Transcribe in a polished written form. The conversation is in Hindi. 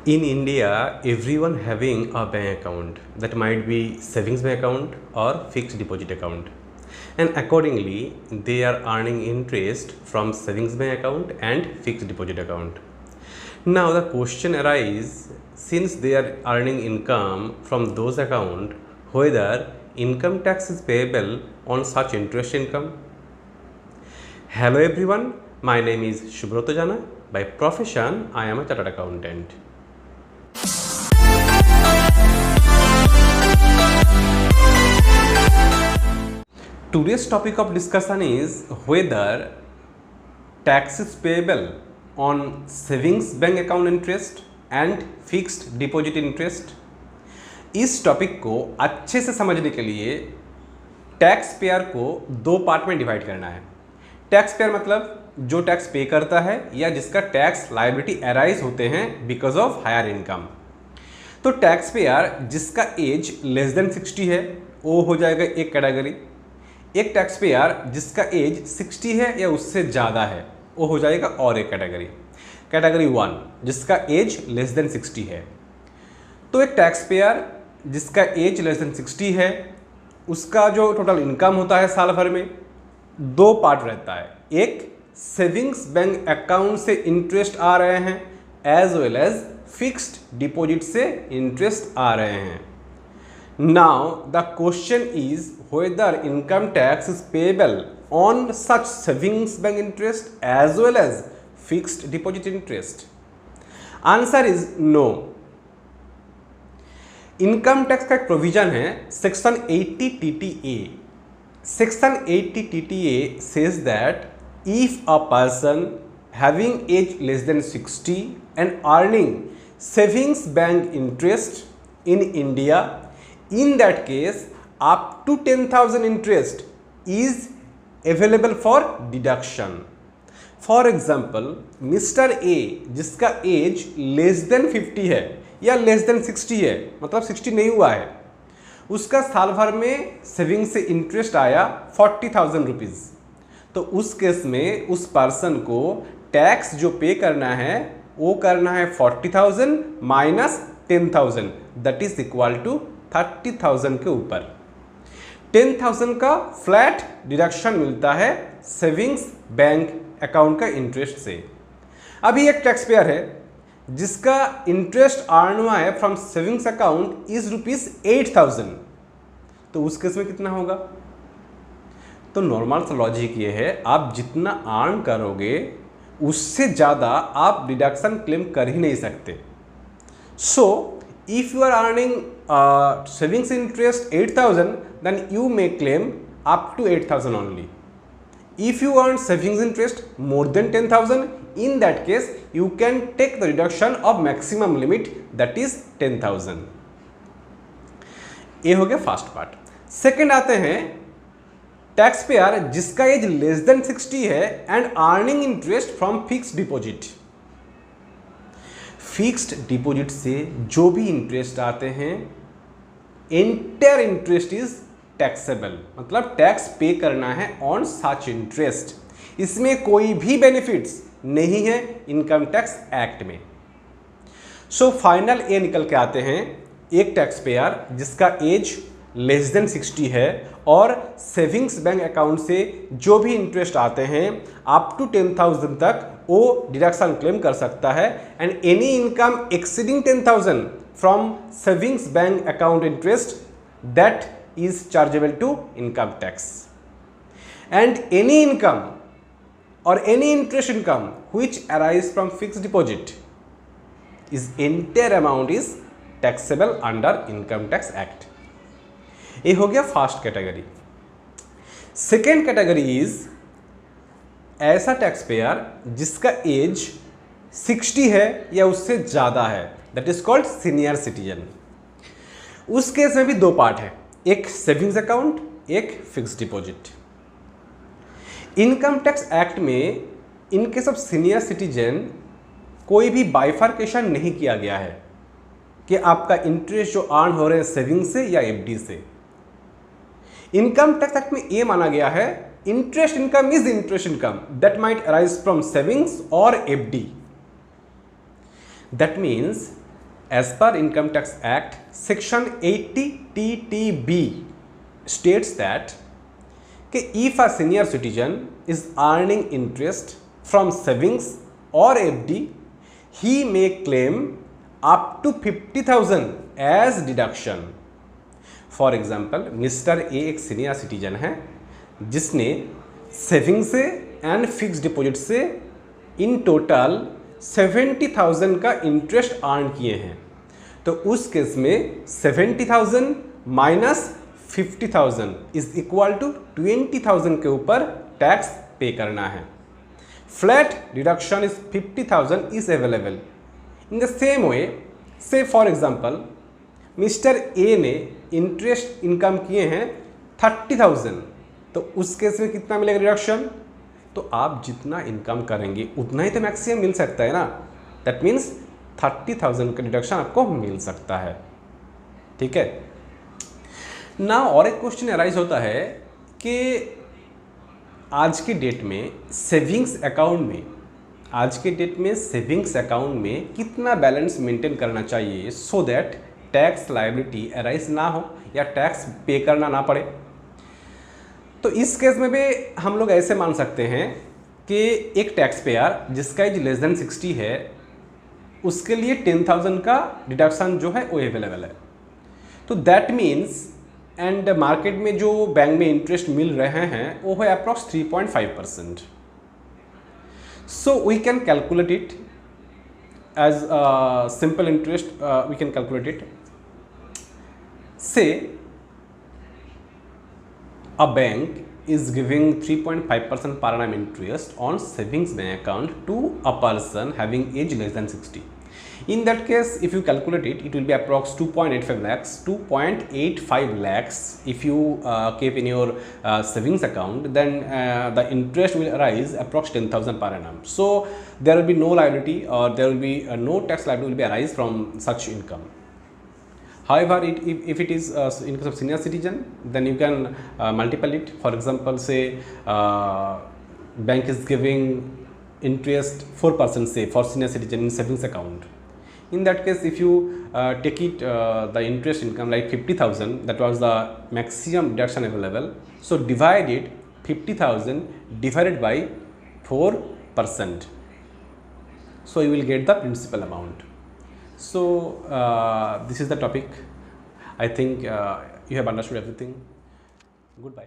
In India, everyone having a bank account that might be savings bank account or fixed deposit account, and accordingly they are earning interest from savings bank account and fixed deposit account. Now the question arises, since they are earning income from those account, whether income tax is payable on such interest income. Hello everyone, my name is Shubroto Jana. By profession, I am a chartered accountant. Today's topic of discussion is whether tax is payable on savings bank account interest and fixed deposit interest. इस टॉपिक को अच्छे से समझने के लिए टैक्स पेयर को दो पार्ट में डिवाइड करना है. टैक्स पेयर मतलब जो टैक्स पे करता है या जिसका टैक्स लायबिलिटी अराइज होते हैं बिकॉज ऑफ हायर इनकम. तो टैक्स पेयर जिसका एज लेस देन 60 है वो हो जाएगा एक कैटेगरी. एक टैक्स पेयर जिसका एज 60 है या उससे ज़्यादा है वो हो जाएगा और एक कैटेगरी. कैटेगरी 1 जिसका एज लेस देन 60 है. तो एक टैक्स पेयर जिसका एज लेस देन 60 है उसका जो टोटल इनकम होता है साल भर में दो पार्ट रहता है. एक सेविंग्स बैंक अकाउंट से इंटरेस्ट आ रहे हैं as well as fixed deposit से इंटरेस्ट आ रहे हैं. Now the question is whether income tax is payable on such savings bank interest as well as fixed deposit interest. Answer is no. Income tax का एक प्रोविजन है section 80 TTA. Section 80 TTA says that if a person having age less than 60 and earning savings bank interest in India, in that case up to 10,000 interest is available for deduction. For example, Mr. A जिसका एज लेस देन 50 है या लेस देन 60 है, मतलब 60 नहीं हुआ है, उसका साल भर में सेविंग से इंटरेस्ट आया 40,000 रुपीज़. तो उस केस में उस पर्सन को टैक्स जो पे करना है वो करना है 40,000 minus 10,000 that is equal to 30,000 के ऊपर 10,000 का फ्लैट डिडक्शन मिलता है सेविंग्स बैंक अकाउंट का इंटरेस्ट से. अभी एक टैक्स पेयर है जिसका इंटरेस्ट अर्न हुआ है फ्रॉम सेविंग्स अकाउंट इज ₹8,000. तो उस केस में कितना होगा? तो नॉर्मल सा लॉजिक ये है, आप जितना अर्न करोगे उससे ज़्यादा आप डिडक्शन क्लेम कर ही नहीं सकते. सो if you are earning savings interest 8,000, then you may claim up to 8,000 only. If you earn savings interest more than 10,000, in that case you can take the reduction of maximum limit that is 10,000. ये हो गया फर्स्ट पार्ट. सेकेंड आते हैं टैक्स पेयर जिसका एज लेस देन 60 है and earning interest from fixed deposit. Fixed deposit से जो भी इंटरेस्ट आते हैं एंटायर इंटरेस्ट इज टैक्सेबल, मतलब टैक्स पे करना है ऑन सच इंटरेस्ट. इसमें कोई भी बेनिफिट्स नहीं है इनकम टैक्स एक्ट में. सो फाइनल ये निकल के आते हैं एक टैक्स पेयर जिसका एज लेस देन 60 है और सेविंग्स बैंक अकाउंट से जो भी इंटरेस्ट आते हैं अप टू 10,000 तक वो डिडक्शन क्लेम कर सकता है. And any income exceeding 10,000 from savings bank account interest that is chargeable to income tax. And any income और any interest income which arise from fixed deposit is entire amount is taxable under income tax act. ये हो गया first category. Second category is ऐसा टैक्स पेयर जिसका एज 60 है या उससे ज़्यादा है, that is called senior citizen. उस केस में भी दो पार्ट है, एक सेविंग्स अकाउंट, एक fixed deposit. Income tax act में in case of senior citizen कोई भी बाइफर्केशन नहीं किया गया है कि आपका इंटरेस्ट जो अर्न हो रहे हैं सेविंग से या एफडी से. इनकम टैक्स एक्ट में ये माना गया है interest income is interest income that might arise from savings or FD. That means As per Income Tax Act, Section 80 TTB states that if a senior citizen is earning interest from savings or FD, he may claim up to 50,000 as deduction. For example, Mr. A एक सीनियर सिटीजन है जिसने सेविंग से एंड फिक्स डिपॉजिट से इन टोटल 70,000 का इंटरेस्ट अर्न किए हैं, तो उस केस में 70,000 माइनस 50,000 इज इक्वल टू 20,000 के ऊपर टैक्स पे करना है. Flat deduction is 50,000 is available. In the same way, से फॉर एग्जांपल मिस्टर ए ने इंटरेस्ट इनकम किए हैं 30,000, तो उस केस में कितना मिलेगा डिडक्शन? तो आप जितना इनकम करेंगे उतना ही तो मैक्सिमम मिल सकता है ना. दैट मीन्स 30,000 का डिडक्शन आपको मिल सकता है. ठीक है ना. और एक क्वेश्चन अराइज होता है कि आज की डेट में सेविंग्स अकाउंट में कितना बैलेंस मेंटेन करना चाहिए so that tax liability arise ना हो या टैक्स पे करना ना पड़े. तो इस केस में भी हम लोग ऐसे मान सकते हैं कि एक टैक्स पेयर जिसका एज लेस देन 60 है उसके लिए 10,000 का डिडक्शन जो है वो अवेलेबल है. तो दैट मीन्स एंड मार्केट में जो बैंक में इंटरेस्ट मिल रहे हैं वो है approx 3.5%. So we can calculate it as simple interest. We can calculate it. Say a bank is giving 3.5% per annum interest on savings bank account to a person having age less than 60. In that case, if you calculate it, it will be approx 2.85 lakhs. 2.85 lakhs if you keep in your savings account, then the interest will arise approx 10,000 per annum. So there will be no liability, or there will be no tax liability will be arise from such income. However, if it is in case of senior citizen, then you can multiply it. For example, say bank is giving interest 4% say for senior citizen in savings account. In that case, if you take it the interest income like 50,000, that was the maximum deduction available. So divide it 50,000 divided by 4%. So you will get the principal amount. So this is the topic. I think you have understood everything. Goodbye.